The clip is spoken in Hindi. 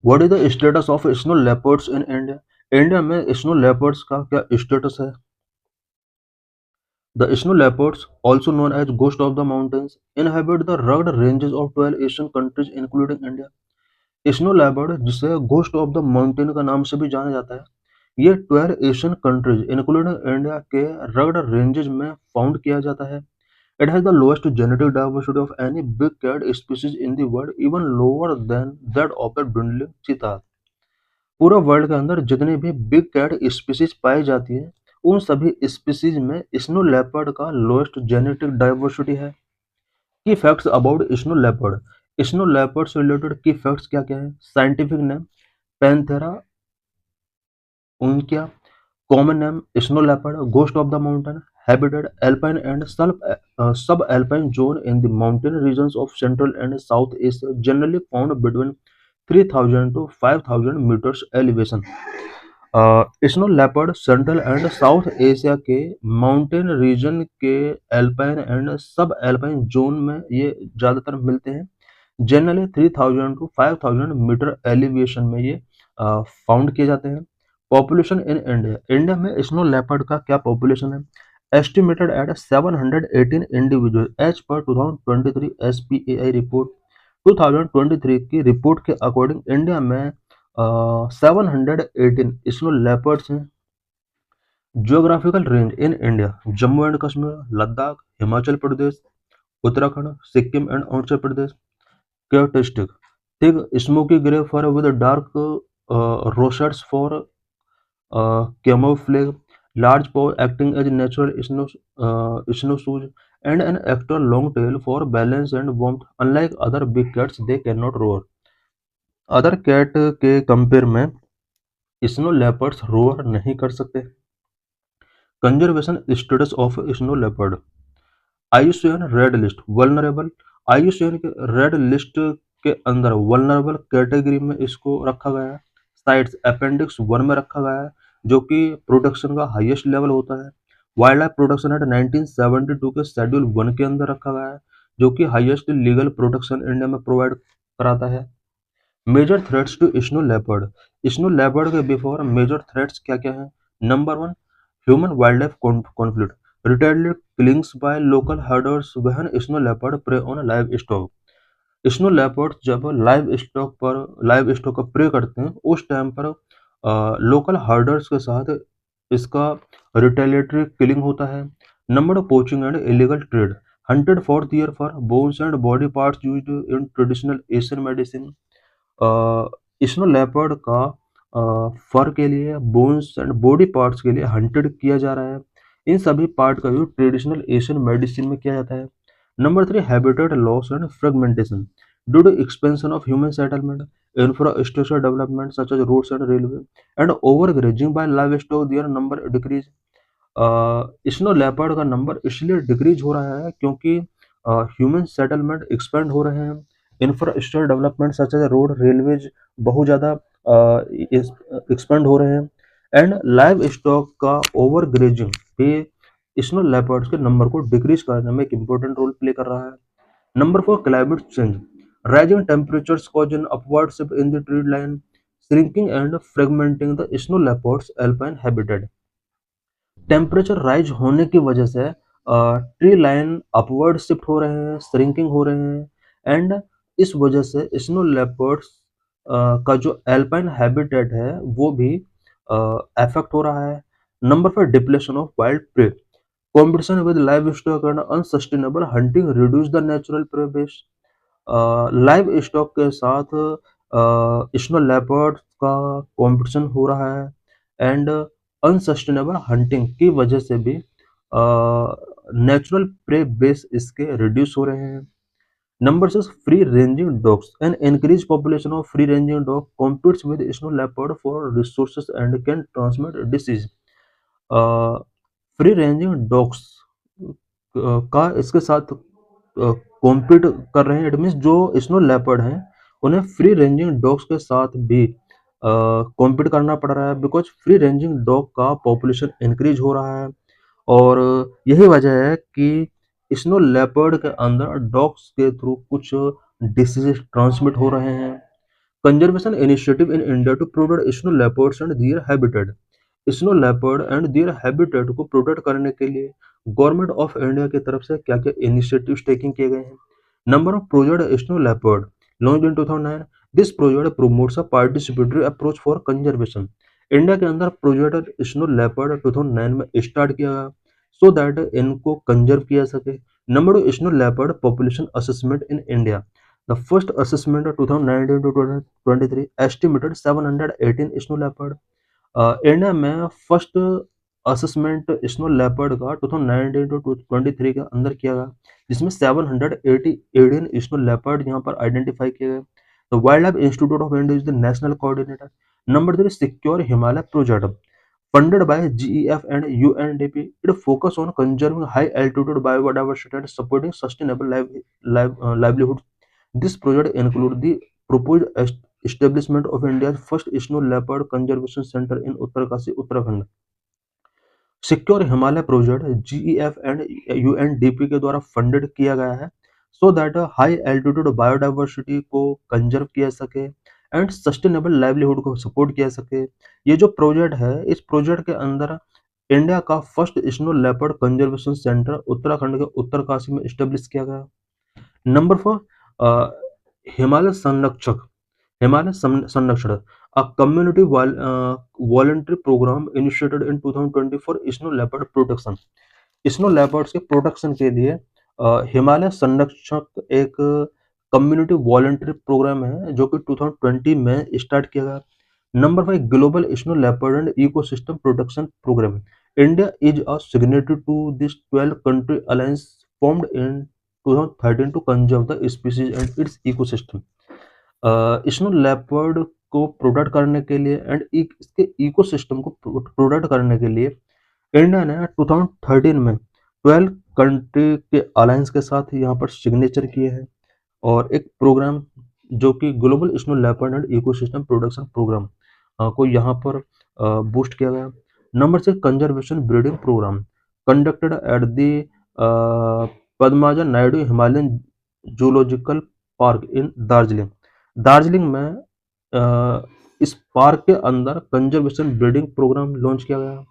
What is the status of snow leopards in India? India में स्नो लेपर्ड्स का क्या स्टेटस है? The snow leopards, also known as ghost of the mountains, inhabit the rugged ranges of 12 Asian countries including India. Snow leopard जिसे घोस्ट ऑफ द माउंटेन का नाम से भी जाना जाता है, ये 12 एशियन कंट्रीज इंक्लूडिंग इंडिया के रगड रेंजेस में फाउंड किया जाता है। It has the lowest genetic diversity of any big cat species in the world, even lower than that of the dwindling cheetah. पूरा वर्ल्ड के अंदर जितनी भी बिग कैट स्पीसीज पाई जाती है, उन सभी स्पीसीज में स्नो लेपर्ड का लोएस्ट जेनेटिक डाइवर्सिटी है। Key facts about snow leopard. Snow leopard से रिलेटेड की फैक्ट्स क्या क्या है? Scientific name Panthera uncia, common name snow leopard, ghost of the mountain, habitat alpine and subalpine zone in the mountain regions of Central and South Asia, generally found between 3000 to 5000 meters elevation। Snow leopard central and south Asia के माउंटेन रीजन के एल्पाइन एंड सब एल्पाइन जोन में ये ज़्यादातर मिलते हैं। जनरली 3000 टू 5000 मीटर एलिवेशन में ये फाउंड किए जाते हैं। Population in India. इंडिया में स्नो लेपर्ड का क्या पॉपुलेशन है? Estimated at 718 individual as per 2023 SPAI report. 2023 की रिपोर्ट के अकॉर्डिंग इंडिया में 718 स्नो लेपर्ड्स हैं। Geographical range in India: Jammu and Kashmir, Ladakh, Himachal Pradesh, Uttarakhand, Sikkim and Arunachal Pradesh. Characteristic: thick smoky grey fur with dark rosettes for camouflage, large paw acting as natural snowshoes, and an extra long tail for balance and warmth. Unlike other big cats, they cannot roar. Other cat के कंपेयर में स्नो लेपर्ड्स रोअर नहीं कर सकते। Conservation status of snow leopard. IUCN red list vulnerable. IUCN के रेड लिस्ट के अंदर वल्नरेबल कैटेगरी में इसको रखा गया है। साइट्स अपेंडिक्स 1 में रखा गया है, जो कि प्रोटेक्शन का हाईएस्ट लेवल होता है। वाइल्ड लाइफ प्रोटेक्शन एक्ट 1972 के शेड्यूल 1 के अंदर रखा गया है, जो कि हाईएस्ट लीगल प्रोटेक्शन इंडिया में प्रोवाइड कराता है। Major threats to snow leopard. Snow leopard के बिफोर मेजर थ्रेट्स क्या क्या है? Number 1, human wildlife conflict, retaliate killings by local herders when snow leopard prey on livestock. Snow leopard जब लाइव स्टॉक का प्रे करते हैं, उस टाइम पर लोकल हर्डर्स के साथ इसका रिटेलिएटरी किलिंग होता है। Number 2, poaching and illegal trade, hunted for their fur, bones and body parts used in traditional Asian medicine. Snow leopard का फर के लिए, बोन्स एंड बॉडी पार्ट्स के लिए हंटेड किया जा रहा है। इन सभी पार्ट का यूज ट्रेडिशनल एशियन मेडिसिन में किया जाता है। Number 3, habitat loss and fragmentation due to expansion of human settlement, infrastructure development such as roads and railway and overgrazing by livestock, their number decrease. Snow leopard का नंबर इसलिए डिक्रीज हो रहा है क्योंकि ह्यूमन सेटलमेंट एक्सपेंड हो रहे हैं, infrastructure development such as road, railways बहुत ज़्यादा एक्सपेंड हो रहे हैं, एंड लाइव स्टॉक का ओवर ग्रेजिंग भी स्नो लेपर्ड्स के नंबर को डिक्रीज करने में एक इंपॉर्टेंट रोल प्ले कर रहा है। Number 4, climate change, rising temperatures cause an upward shift in the tree line, shrinking and fragmenting the snow leopards alpine habitat. Temperature rise होने की वजह से ट्री लाइन अपवर्ड शिफ्ट हो रहे हैं, श्रिंकिंग हो रहे हैं, एंड इस वजह से स्नो लेपर्ड्स का जो एल्पाइन हैबिटेट है वो भी अफेक्ट हो रहा है। Number 5, depletion of wild prey, competition with livestock and unsustainable hunting reduce the natural prey base. Livestock के साथ स्नो लेपर्ड का कॉम्पिटिशन हो रहा है, एंड अनसस्टेनेबल हंटिंग की वजह से भी नेचुरल प्रे बेस इसके रिड्यूस हो रहे हैं। Number 6, free ranging dogs. An increased population of free ranging dog competes with snow leopard for resources and can transmit disease. Free ranging dogs का इसके साथ कॉम्पीट कर रहे हैं। इट मीन्स जो स्नो लेपर्ड हैं उन्हें फ्री रेंजिंग डॉग्स के साथ भी कॉम्पीट करना पड़ रहा है, बिकॉज फ्री रेंजिंग डॉग का पॉपुलेशन इंक्रीज हो रहा है, और यही वजह है कि स्नो लेपर्ड के अंदर डॉग्स के थ्रू कुछ डिसीजेस ट्रांसमिट हो रहे हैं। Conservation initiative in India to protect snow leopards and their habitat. Snow leopard and their habitat को प्रोटेक्ट करने के लिए गवर्नमेंट ऑफ इंडिया की तरफ से क्या क्या इनिशिएटिव्स टेकिंग किए गए हैं। Number of project snow leopard launch in 2009। This project promotes a participatory approach for conservation. India के अंदर प्रोजेक्ट स्नो लेपर्ड 2009 में स्टार्ट किया गया सो दैट इनको कंजर्व किया सके। Number two snow leopard population assessment in India. The first assessment 2019 to 2023 estimated 718 snow leopard. India में फर्स्ट असेसमेंट स्नो लेपर्ड का 2019 टू 23 के अंदर किया गया, जिसमें 718 स्नो लेपर्ड यहाँ पर आइडेंटिफाई किए गए। तो wild life institute of India is the national coordinator. Number 3 secure Himalaya project funded by GEF and UNDP. It focus on conserving high altitude biodiversity and supporting sustainable livelihoods. This project include the proposed establishment of India's first snow leopard conservation center in Uttarkasi, Uttarakhand. Secure Himalaya project GEF and UNDP के द्वारा फंडेड किया गया है so that high altitude biodiversity को कंजर्व किया सके एंड सस्टेनेबल लाइवलीहुड को सपोर्ट किया सके। ये जो प्रोजेक्ट है, इस प्रोजेक्ट के अंदर इंडिया का first snow leopard conservation centre Uttarakhand के उत्तरकाशी में स्टेब्लिश किया गया। नंबर 4 हिमालय संरक्षक हिमालय संरक्षण a community voluntary program initiated in 2020 for snow leopard protection। Snow leopards के प्रोटेक्शन के लिए हिमालय संरक्षक एक कम्युनिटी वॉलंटरी प्रोग्राम है जो कि 2020 में स्टार्ट किया गया। Number 5 global snow leopard and ecosystem protection programme. India is a signatory to this 12 country alliance formed in 2013 to conserve the species and its ecosystem. Snow leopard को प्रोटेक्ट करने के लिए एंड इसके इकोसिस्टम को प्रोटेक्ट करने के लिए इंडिया ने 2013 में 12 कंट्री के अलायंस के साथ यहाँ पर सिग्नेचर किए हैं और एक प्रोग्राम जो कि global snow leopard and ecosystem protection programme को यहाँ पर बूस्ट किया गया। Number 6 conservation breeding programme conducted at the Padmaja Naidu Himalayan zoological park in Darjeeling. Darjeeling में इस पार्क के अंदर कंजर्वेशन ब्रीडिंग प्रोग्राम लॉन्च किया गया।